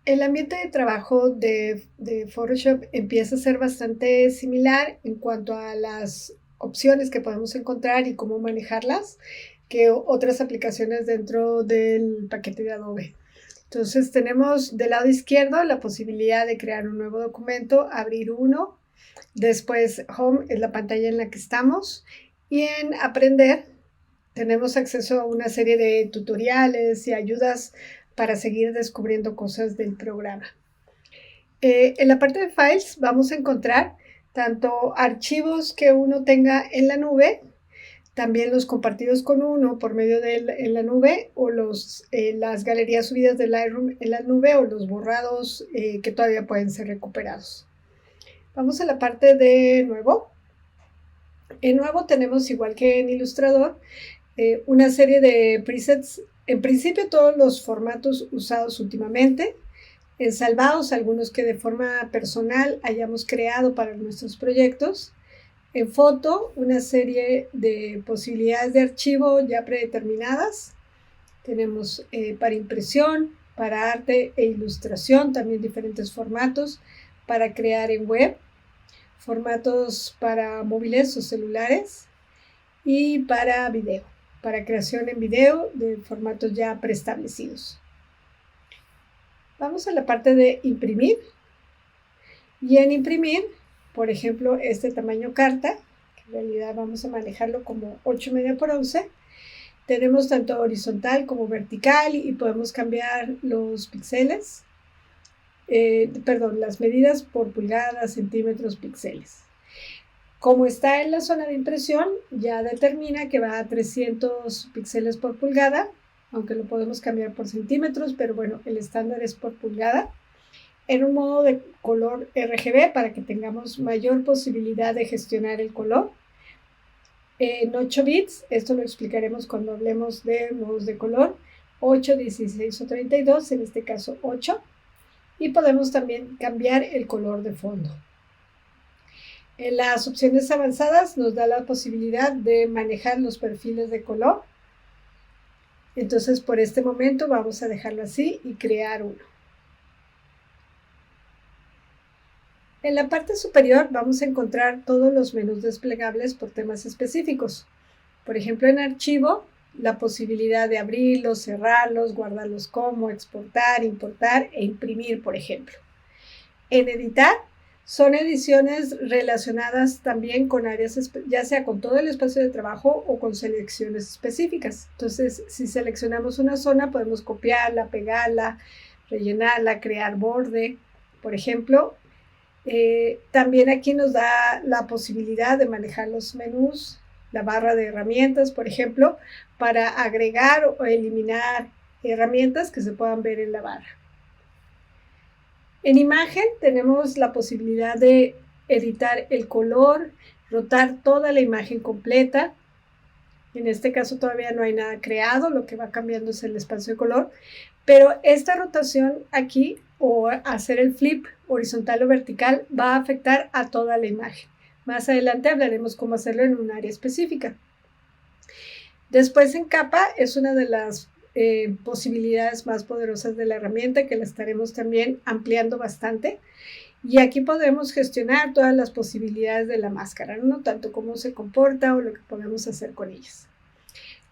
El ambiente de trabajo de Photoshop empieza a ser bastante similar en cuanto a las opciones que podemos encontrar y cómo manejarlas que otras aplicaciones dentro del paquete de Adobe. Entonces tenemos del lado izquierdo la posibilidad de crear un nuevo documento, abrir uno, después Home es la pantalla en la que estamos y en Aprender tenemos acceso a una serie de tutoriales y ayudas para seguir descubriendo cosas del programa. En la parte de Files vamos a encontrar tanto archivos que uno tenga en la nube, también los compartidos con uno por medio de en la nube o las galerías subidas de Lightroom en la nube o los borrados que todavía pueden ser recuperados. Vamos a la parte de nuevo. En nuevo tenemos, igual que en Illustrator, una serie de presets, en principio todos los formatos usados últimamente, en salvados algunos que de forma personal hayamos creado para nuestros proyectos, en foto una serie de posibilidades de archivo ya predeterminadas, tenemos para impresión, para arte e ilustración, también diferentes formatos para crear en web, formatos para móviles o celulares y para video, para creación en video de formatos ya preestablecidos. Vamos a la parte de imprimir y en imprimir, por ejemplo, este tamaño carta, que en realidad vamos a manejarlo como 8,5 por 11, tenemos tanto horizontal como vertical y podemos cambiar los píxeles, las medidas por pulgadas, centímetros, píxeles. Como está en la zona de impresión, ya determina que va a 300 píxeles por pulgada, aunque lo podemos cambiar por centímetros, pero bueno, el estándar es por pulgada, en un modo de color RGB para que tengamos mayor posibilidad de gestionar el color. En 8 bits, esto lo explicaremos cuando hablemos de modos de color, 8, 16 o 32, en este caso 8, y podemos también cambiar el color de fondo. En las opciones avanzadas nos da la posibilidad de manejar los perfiles de color. Entonces, por este momento vamos a dejarlo así y crear uno. En la parte superior vamos a encontrar todos los menús desplegables por temas específicos. Por ejemplo, en archivo, la posibilidad de abrirlos, cerrarlos, guardarlos como, exportar, importar e imprimir, por ejemplo. En editar, son ediciones relacionadas también con áreas, ya sea con todo el espacio de trabajo o con selecciones específicas. Entonces, si seleccionamos una zona, podemos copiarla, pegarla, rellenarla, crear borde, por ejemplo. También aquí nos da la posibilidad de manejar los menús, la barra de herramientas, por ejemplo, para agregar o eliminar herramientas que se puedan ver en la barra. En imagen tenemos la posibilidad de editar el color, rotar toda la imagen completa. En este caso todavía no hay nada creado, lo que va cambiando es el espacio de color, pero esta rotación aquí o hacer el flip horizontal o vertical va a afectar a toda la imagen. Más adelante hablaremos cómo hacerlo en un área específica. Después en capa es una de las posibilidades más poderosas de la herramienta que la estaremos también ampliando bastante. Y aquí podemos gestionar todas las posibilidades de la máscara, no tanto cómo se comporta o lo que podemos hacer con ellas.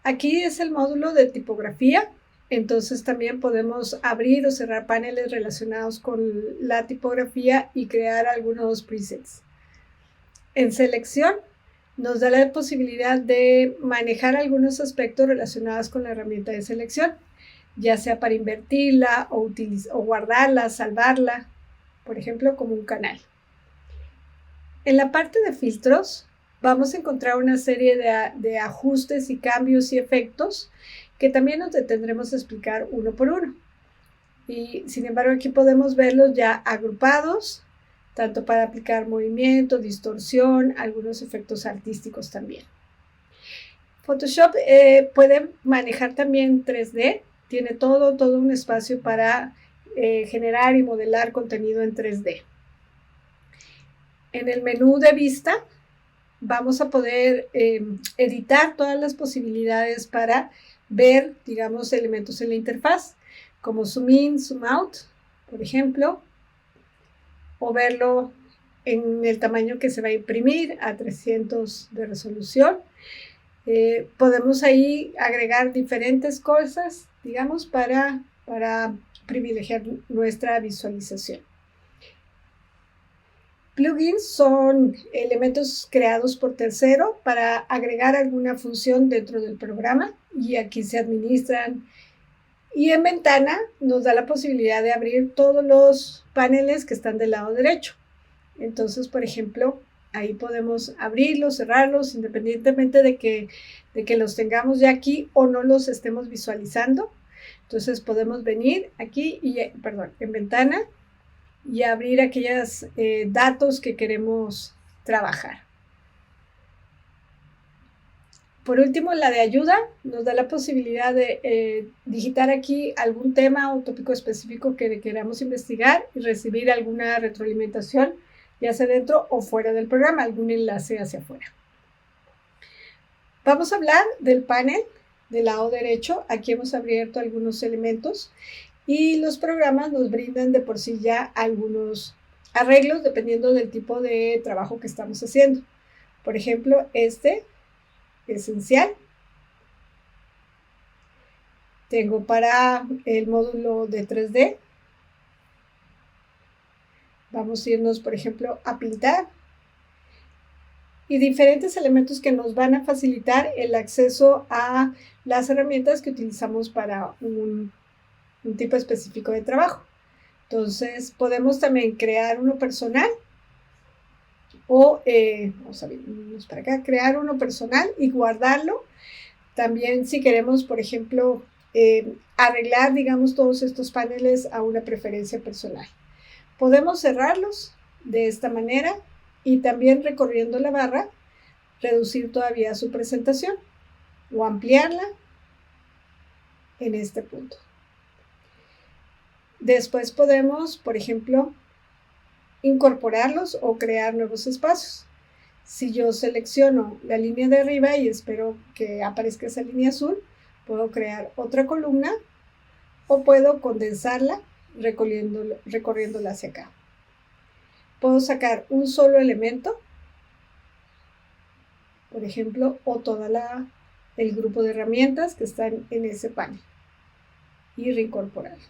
Aquí es el módulo de tipografía, entonces también podemos abrir o cerrar paneles relacionados con la tipografía y crear algunos presets. En selección nos da la posibilidad de manejar algunos aspectos relacionados con la herramienta de selección, ya sea para invertirla o guardarla, salvarla, por ejemplo, como un canal. En la parte de filtros vamos a encontrar una serie de ajustes y cambios y efectos que también nos detendremos a explicar uno por uno. Y sin embargo aquí podemos verlos ya agrupados, tanto para aplicar movimiento, distorsión, algunos efectos artísticos también. Photoshop puede manejar también 3D, tiene todo un espacio para generar y modelar contenido en 3D. En el menú de vista vamos a poder editar todas las posibilidades para ver, digamos, elementos en la interfaz, como zoom in, zoom out, por ejemplo, o verlo en el tamaño que se va a imprimir a 300 de resolución. Podemos ahí agregar diferentes cosas, digamos, para privilegiar nuestra visualización. Plugins son elementos creados por tercero para agregar alguna función dentro del programa y aquí se administran. Y en ventana nos da la posibilidad de abrir todos los paneles que están del lado derecho. Entonces, por ejemplo, ahí podemos abrirlos, cerrarlos, independientemente de que los tengamos ya aquí o no los estemos visualizando. Entonces podemos venir aquí, en ventana, y abrir aquellos datos que queremos trabajar. Por último, la de ayuda nos da la posibilidad de digitar aquí algún tema o tópico específico que queramos investigar y recibir alguna retroalimentación, ya sea dentro o fuera del programa, algún enlace hacia afuera. Vamos a hablar del panel del lado derecho. Aquí hemos abierto algunos elementos y los programas nos brindan de por sí ya algunos arreglos dependiendo del tipo de trabajo que estamos haciendo. Por ejemplo, esencial. Tengo para el módulo de 3D. Vamos a irnos, por ejemplo, a pintar. Y diferentes elementos que nos van a facilitar el acceso a las herramientas que utilizamos para un tipo específico de trabajo. Entonces, podemos también crear uno personal o, vamos a vernos para acá, crear uno personal y guardarlo. También si queremos, por ejemplo, arreglar, digamos, todos estos paneles a una preferencia personal. Podemos cerrarlos de esta manera y también recorriendo la barra, reducir todavía su presentación o ampliarla en este punto. Después podemos, por ejemplo, incorporarlos o crear nuevos espacios. Si yo selecciono la línea de arriba y espero que aparezca esa línea azul, puedo crear otra columna o puedo condensarla recorriéndola hacia acá. Puedo sacar un solo elemento, por ejemplo, o todo el grupo de herramientas que están en ese panel y reincorporarlo.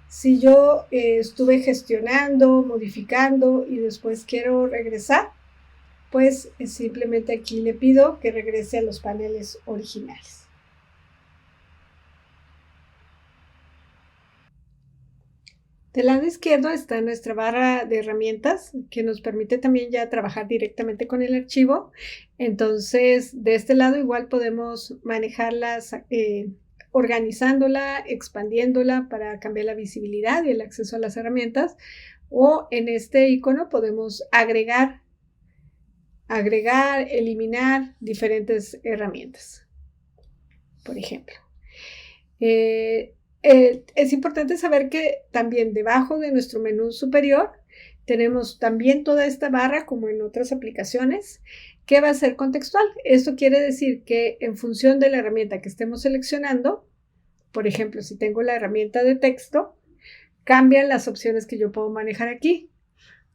Si yo estuve gestionando, modificando y después quiero regresar, pues simplemente aquí le pido que regrese a los paneles originales. Del lado izquierdo está nuestra barra de herramientas que nos permite también ya trabajar directamente con el archivo. Entonces, de este lado igual podemos manejarlas organizándola, expandiéndola para cambiar la visibilidad y el acceso a las herramientas. O en este icono podemos agregar, eliminar diferentes herramientas, por ejemplo. Es importante saber que también debajo de nuestro menú superior tenemos también toda esta barra, como en otras aplicaciones, que va a ser contextual. Esto quiere decir que en función de la herramienta que estemos seleccionando, por ejemplo, si tengo la herramienta de texto, cambian las opciones que yo puedo manejar aquí.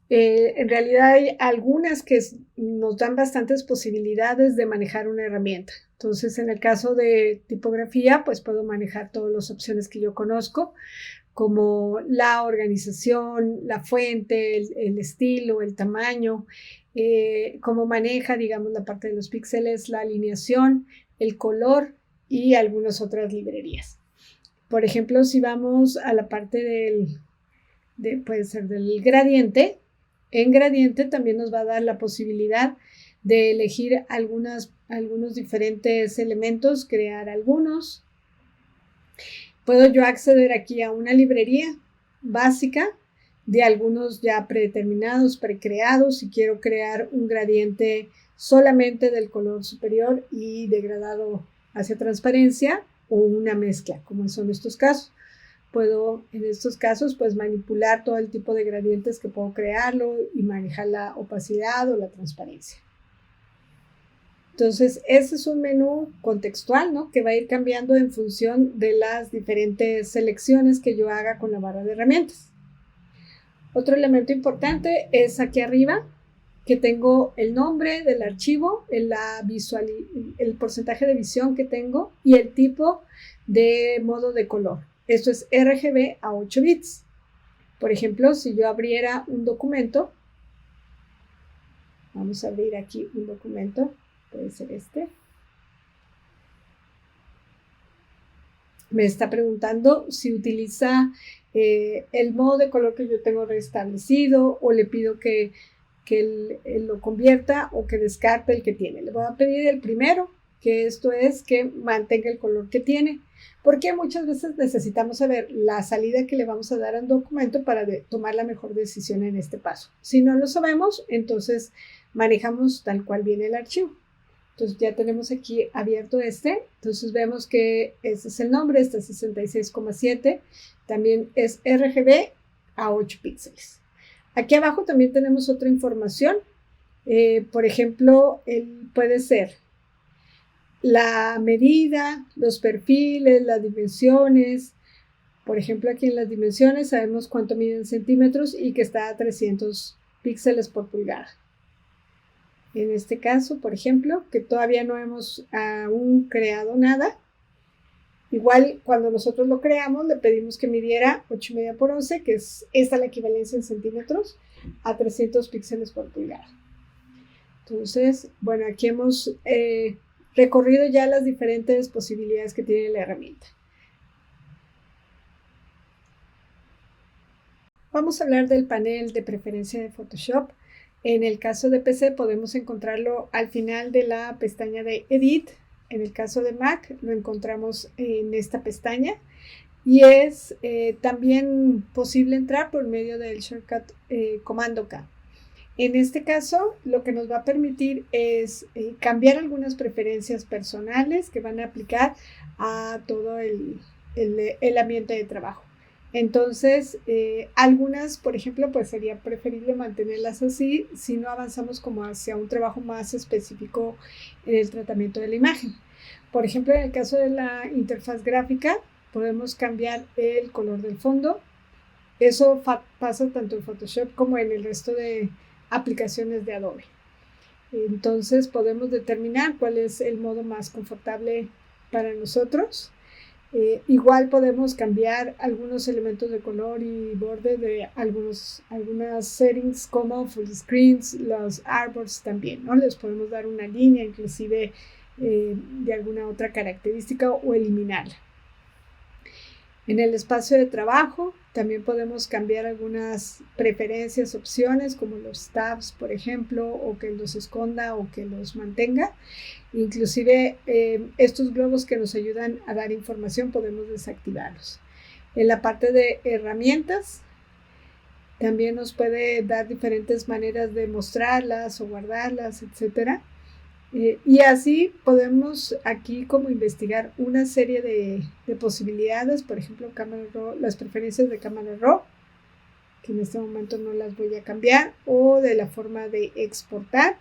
En realidad hay algunas que nos dan bastantes posibilidades de manejar una herramienta. Entonces, en el caso de tipografía, pues puedo manejar todas las opciones que yo conozco, como la organización, la fuente, el estilo, el tamaño, cómo maneja, digamos, la parte de los píxeles, la alineación, el color y algunas otras librerías. Por ejemplo, si vamos a la parte puede ser del gradiente, en gradiente también nos va a dar la posibilidad de elegir algunos diferentes elementos, crear algunos. Puedo yo acceder aquí a una librería básica de algunos ya predeterminados, precreados, si quiero crear un gradiente solamente del color superior y degradado hacia transparencia o una mezcla, como son estos casos. Puedo en estos casos pues manipular todo el tipo de gradientes que puedo crearlo y manejar la opacidad o la transparencia. Entonces, ese es un menú contextual, ¿no?, que va a ir cambiando en función de las diferentes selecciones que yo haga con la barra de herramientas. Otro elemento importante es aquí arriba, que tengo el nombre del archivo, el porcentaje de visión que tengo y el tipo de modo de color. Esto es RGB a 8 bits. Por ejemplo, si yo abriera un documento, vamos a abrir aquí un documento, puede ser este. Me está preguntando si utiliza el modo de color que yo tengo restablecido o le pido que él lo convierta o que descarte el que tiene. Le voy a pedir el primero, que esto es que mantenga el color que tiene, porque muchas veces necesitamos saber la salida que le vamos a dar al documento para tomar la mejor decisión en este paso. Si no lo sabemos, entonces manejamos tal cual viene el archivo. Entonces ya tenemos aquí abierto este, entonces vemos que ese es el nombre, este es 66,7, también es RGB a 8 píxeles. Aquí abajo también tenemos otra información, por ejemplo, puede ser la medida, los perfiles, las dimensiones. Por ejemplo, aquí en las dimensiones sabemos cuánto mide en centímetros y que está a 300 píxeles por pulgada. En este caso, por ejemplo, que todavía no hemos aún creado nada. Igual, cuando nosotros lo creamos, le pedimos que midiera 8,5 por 11, que es esta la equivalencia en centímetros, a 300 píxeles por pulgada. Entonces, bueno, aquí hemos recorrido ya las diferentes posibilidades que tiene la herramienta. Vamos a hablar del panel de preferencia de Photoshop. En el caso de PC podemos encontrarlo al final de la pestaña de Edit. En el caso de Mac lo encontramos en esta pestaña y es también posible entrar por medio del shortcut Comando K. En este caso lo que nos va a permitir es cambiar algunas preferencias personales que van a aplicar a todo el ambiente de trabajo. Entonces, algunas, por ejemplo, pues sería preferible mantenerlas así si no avanzamos como hacia un trabajo más específico en el tratamiento de la imagen. Por ejemplo, en el caso de la interfaz gráfica, podemos cambiar el color del fondo. Eso pasa tanto en Photoshop como en el resto de aplicaciones de Adobe. Entonces, podemos determinar cuál es el modo más confortable para nosotros. Igual podemos cambiar algunos elementos de color y borde de algunas settings como full screens, los artboards también, ¿no? Les podemos dar una línea inclusive de alguna otra característica o eliminarla. En el espacio de trabajo también podemos cambiar algunas preferencias, opciones como los tabs, por ejemplo, o que los esconda o que los mantenga. Inclusive estos globos que nos ayudan a dar información podemos desactivarlos. En la parte de herramientas también nos puede dar diferentes maneras de mostrarlas o guardarlas, etcétera. Y así podemos aquí como investigar una serie de posibilidades, por ejemplo, cámara RAW, las preferencias de cámara RAW, que en este momento no las voy a cambiar, o de la forma de exportar,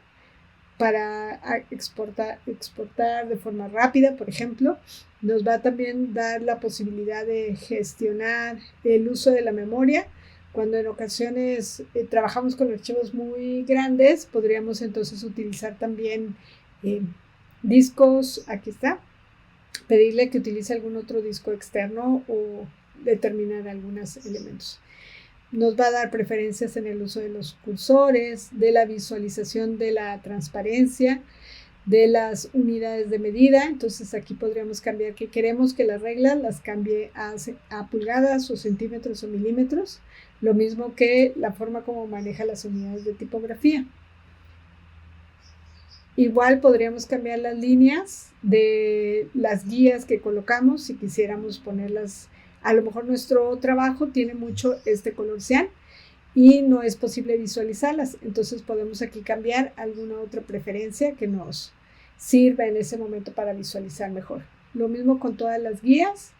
para exportar de forma rápida, por ejemplo. Nos va a también dar la posibilidad de gestionar el uso de la memoria. Cuando en ocasiones trabajamos con archivos muy grandes, podríamos entonces utilizar también discos, aquí está, pedirle que utilice algún otro disco externo o determinar algunos elementos. Nos va a dar preferencias en el uso de los cursores, de la visualización de la transparencia, de las unidades de medida. Entonces aquí podríamos cambiar que queremos que las reglas las cambie a pulgadas o centímetros o milímetros, lo mismo que la forma como maneja las unidades de tipografía. Igual podríamos cambiar las líneas de las guías que colocamos si quisiéramos ponerlas. A lo mejor nuestro trabajo tiene mucho este color cian y no es posible visualizarlas. Entonces podemos aquí cambiar alguna otra preferencia que nos sirva en ese momento para visualizar mejor. Lo mismo con todas las guías,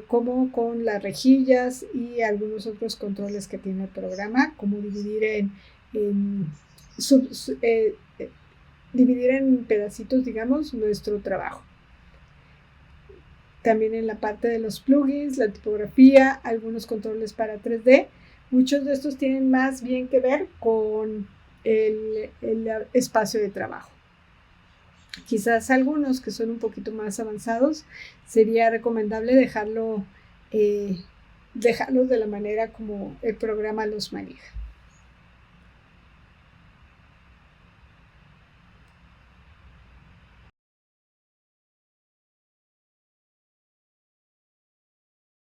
como con las rejillas y algunos otros controles que tiene el programa, como dividir dividir en pedacitos, digamos, nuestro trabajo. También en la parte de los plugins, la tipografía, algunos controles para 3D, Muchos de estos tienen más bien que ver con el espacio de trabajo. Quizás algunos que son un poquito más avanzados, sería recomendable dejarlos de la manera como el programa los maneja.